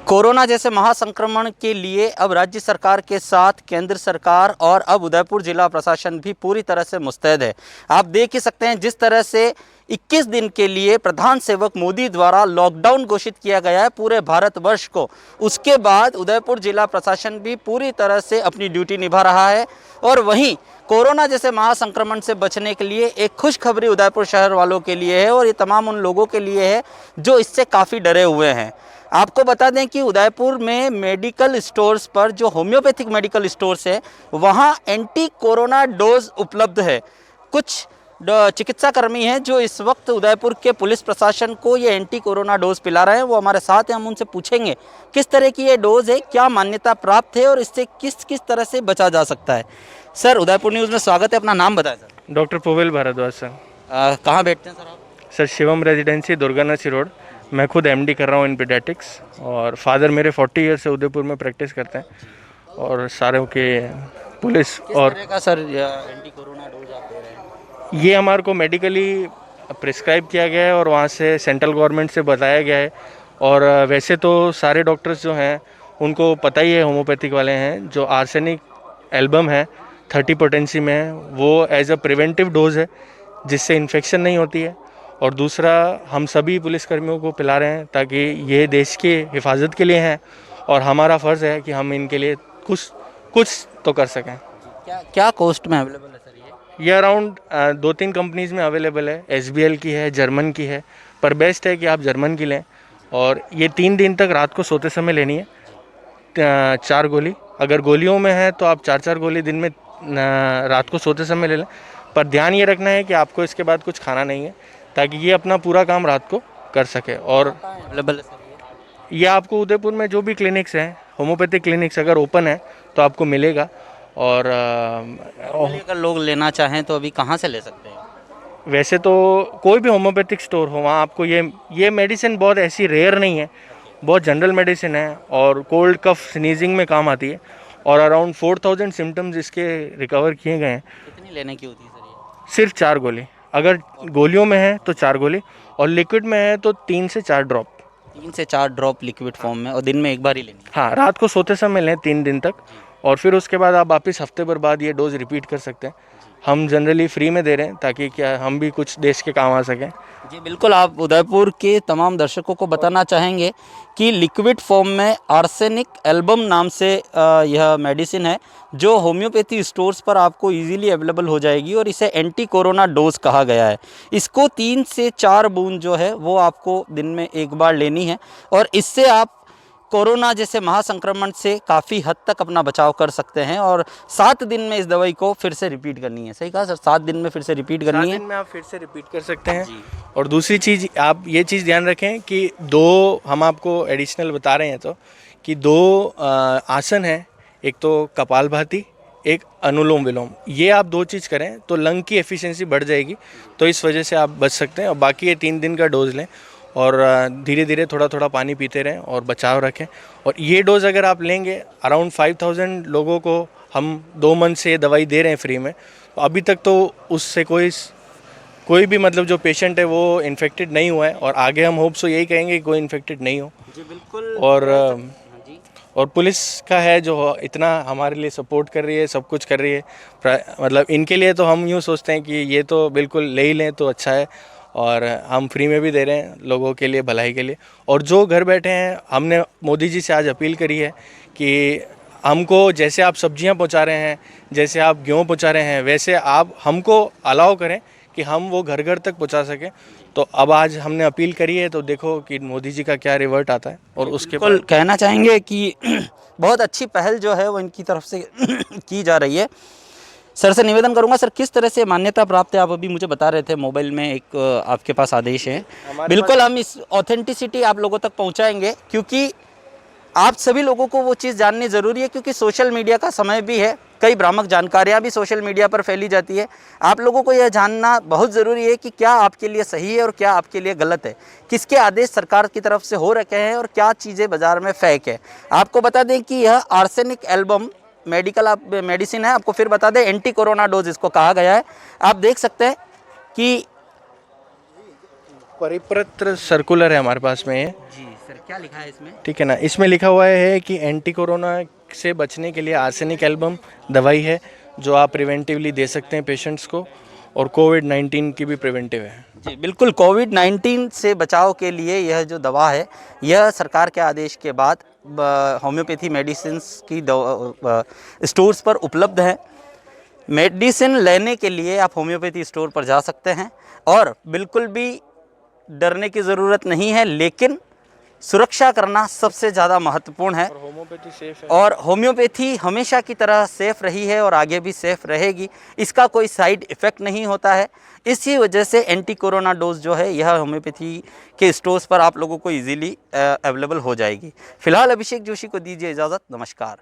Corona जैसे महासंक्रमण के लिए अब राज्य सरकार के साथ केंद्र सरकार और अब उदयपुर जिला प्रशासन भी पूरी तरह से मुस्तैद है। आप देख ही सकते हैं जिस तरह से 21 दिन के लिए प्रधान सेवक मोदी द्वारा लॉकडाउन घोषित किया गया है पूरे भारतवर्ष को। उसके बाद उदयपुर जिला प्रशासन भी पूरी तरह से अपनी ड्यूटी निभा रहा है और वहीं कोरोना जैसे महासंक्रमण से बचने के लिए एक खुशखबरी उदयपुर शहर वालों के लिए है और ये तमाम उन लोगों के लिए है जो इससे काफ़ी डरे हुए हैं। आपको बता दें कि उदयपुर में मेडिकल स्टोर्स पर जो होम्योपैथिक मेडिकल स्टोर्स है वहाँ एंटी कोरोना डोज उपलब्ध है। कुछ चिकित्साकर्मी हैं जो इस वक्त उदयपुर के पुलिस प्रशासन को ये एंटी कोरोना डोज पिला रहे हैं, वो हमारे साथ हैं। हम उनसे पूछेंगे किस तरह की ये डोज है, क्या मान्यता प्राप्त है और इससे किस किस तरह से बचा जा सकता है। सर, उदयपुर न्यूज़ में स्वागत है, अपना नाम बताएं sir. Doctor Powell Bhardwaj sir. कहाँ बैठते हैं सर आप? Sir Shivam residency Durgansi road. मैं खुद एमडी कर रहा हूँ इन पीडियाट्रिक्स और फादर मेरे 40 ईयर से उदयपुर में प्रैक्टिस करते हैं और सारों के पुलिस और किस तरह का सर एंटी कोरोना डोज आप दे रहे हैं? ये हमारे को मेडिकली प्रिस्क्राइब किया गया है और वहाँ से सेंट्रल गवर्नमेंट से बताया गया है। और वैसे तो सारे डॉक्टर्स जो हैं उनको पता ही है, होम्योपैथिक वाले हैं, जो आर्सेनिक एल्बम है 30 पोटेंसी में है, वो एज अ प्रिवेंटिव डोज है जिससे इन्फेक्शन नहीं होती है। और दूसरा, हम सभी पुलिसकर्मियों को पिला रहे हैं ताकि ये देश की हिफाजत के लिए हैं और हमारा फ़र्ज़ है कि हम इनके लिए कुछ तो कर सकें। क्या क्या कॉस्ट में अवेलेबल है सर ये अराउंड 2-3 कंपनीज़ में अवेलेबल है। SBL की है, जर्मन की है, पर बेस्ट है कि आप जर्मन की लें। और ये 3 दिन तक रात को सोते समय लेनी है, 4 गोली। अगर गोलियों में है तो आप 4-4 गोली दिन में रात को सोते समय ले लें, पर ध्यान ये रखना है कि आपको इसके बाद कुछ खाना नहीं है ताकि ये अपना पूरा काम रात को कर सके। और अवेलेबल है सर ये आपको उदयपुर में जो भी क्लिनिक्स हैं, होम्योपैथिक क्लिनिक्स अगर ओपन है तो आपको मिलेगा। और अगर लोग लेना चाहें तो अभी कहाँ से ले सकते हैं? वैसे तो कोई भी होम्योपैथिक स्टोर हो वहाँ आपको ये मेडिसिन बहुत ऐसी रेयर नहीं है, बहुत जनरल मेडिसिन है और कोल्ड कफ स्नीजिंग में काम आती है। और अराउंड 4000 सिम्टम्स इसके रिकवर किए गए हैं। कितनी लेने की होती है सर ये? सिर्फ 4 गोली। अगर गोलियों में है तो 4 गोली और लिक्विड में है तो 3 से 4 ड्रॉप। 3 से 4 ड्रॉप लिक्विड फॉर्म में और दिन में एक बार ही लेनी है? हाँ, रात को सोते समय लें 3 दिन तक और फिर उसके बाद आप वापस हफ्ते भर बाद ये डोज रिपीट कर सकते हैं। हम जनरली फ्री में दे रहे हैं ताकि क्या हम भी कुछ देश के काम आ सकें। जी बिल्कुल। आप उदयपुर के तमाम दर्शकों को बताना चाहेंगे कि लिक्विड फॉर्म में आर्सेनिक एल्बम नाम से यह मेडिसिन है जो होम्योपैथी स्टोर्स पर आपको इजीली अवेलेबल हो जाएगी और इसे एंटी कोरोना डोज कहा गया है। इसको 3 से 4 बूंद जो है वो आपको दिन में एक बार लेनी है और इससे आप कोरोना जैसे महासंक्रमण से काफ़ी हद तक अपना बचाव कर सकते हैं। और 7 दिन में इस दवाई को फिर से रिपीट करनी है। सही कहा सर, 7 दिन में फिर से रिपीट करनी है। 7 दिन में आप फिर से रिपीट कर सकते हैं। और दूसरी चीज़, आप ये चीज़ ध्यान रखें कि 2 हम आपको एडिशनल बता रहे हैं तो कि 2 आसन हैं, एक तो कपालभाति, एक अनुलोम विलोम। ये आप 2 चीज़ करें तो लंग की एफिशिएंसी बढ़ जाएगी, तो इस वजह से आप बच सकते हैं। और बाकी ये 3 दिन का डोज लें और धीरे धीरे थोड़ा थोड़ा पानी पीते रहें और बचाव रखें। और ये डोज़ अगर आप लेंगे, अराउंड 5000 लोगों को हम 2 मंथ से ये दवाई दे रहे हैं फ्री में। तो अभी तक तो उससे कोई भी मतलब जो पेशेंट है वो इन्फेक्टेड नहीं हुआ है और आगे हम होप सो यही कहेंगे कि कोई इन्फेक्टेड नहीं हो। जी बिल्कुल। और पुलिस का है जो इतना हमारे लिए सपोर्ट कर रही है, सब कुछ कर रही है, मतलब इनके लिए तो हम यूँ सोचते हैं कि ये तो बिल्कुल ले ही लें तो अच्छा है। और हम फ्री में भी दे रहे हैं लोगों के लिए, भलाई के लिए। और जो घर बैठे हैं, हमने मोदी जी से आज अपील करी है कि हमको जैसे आप सब्जियां पहुंचा रहे हैं, जैसे आप गेहूं पहुंचा रहे हैं, वैसे आप हमको अलाउ करें कि हम वो घर घर तक पहुंचा सकें। तो अब आज हमने अपील करी है तो देखो कि मोदी जी का क्या रिवर्ट आता है। और उसके बाद कहना चाहेंगे कि बहुत अच्छी पहल जो है वो इनकी तरफ से की जा रही है। सर से निवेदन करूंगा, सर किस तरह से मान्यता प्राप्त है? आप अभी मुझे बता रहे थे मोबाइल में एक आपके पास आदेश है। बिल्कुल हम इस ऑथेंटिसिटी आप लोगों तक पहुंचाएंगे क्योंकि आप सभी लोगों को वो चीज़ जाननी ज़रूरी है क्योंकि सोशल मीडिया का समय भी है, कई भ्रामक जानकारियाँ भी सोशल मीडिया पर फैली जाती है। आप लोगों को यह जानना बहुत ज़रूरी है कि क्या आपके लिए सही है और क्या आपके लिए गलत है, किसके आदेश सरकार की तरफ से हो रखे हैं और क्या चीज़ें बाज़ार में फेक है। आपको बता दें कि यह आर्सेनिक एल्बम मेडिसिन है। आपको फिर बता दें एंटी कोरोना डोज इसको कहा गया है। आप देख सकते हैं कि परिपत्र सर्कुलर है हमारे पास में ये। सर क्या लिखा है इसमें? ठीक है ना, इसमें लिखा हुआ है कि एंटी कोरोना से बचने के लिए आर्सेनिक एल्बम दवाई है जो आप प्रिवेंटिवली दे सकते हैं पेशेंट्स को, और कोविड-19 की भी प्रिवेंटिव है। जी बिल्कुल, कोविड-19 से बचाव के लिए यह जो दवा है, यह सरकार के आदेश के बाद होम्योपैथी मेडिसिन्स की स्टोर्स पर उपलब्ध है। मेडिसिन लेने के लिए आप होम्योपैथी स्टोर पर जा सकते हैं और बिल्कुल भी डरने की ज़रूरत नहीं है, लेकिन सुरक्षा करना सबसे ज़्यादा महत्वपूर्ण है। और होम्योपैथी सेफ है। और होम्योपैथी हमेशा की तरह सेफ़ रही है और आगे भी सेफ़ रहेगी। इसका कोई साइड इफ़ेक्ट नहीं होता है। इसी वजह से एंटी कोरोना डोज जो है यह होम्योपैथी के स्टोर्स पर आप लोगों को ईज़िली अवेलेबल हो जाएगी। फ़िलहाल अभिषेक जोशी को दीजिए इजाज़त। नमस्कार।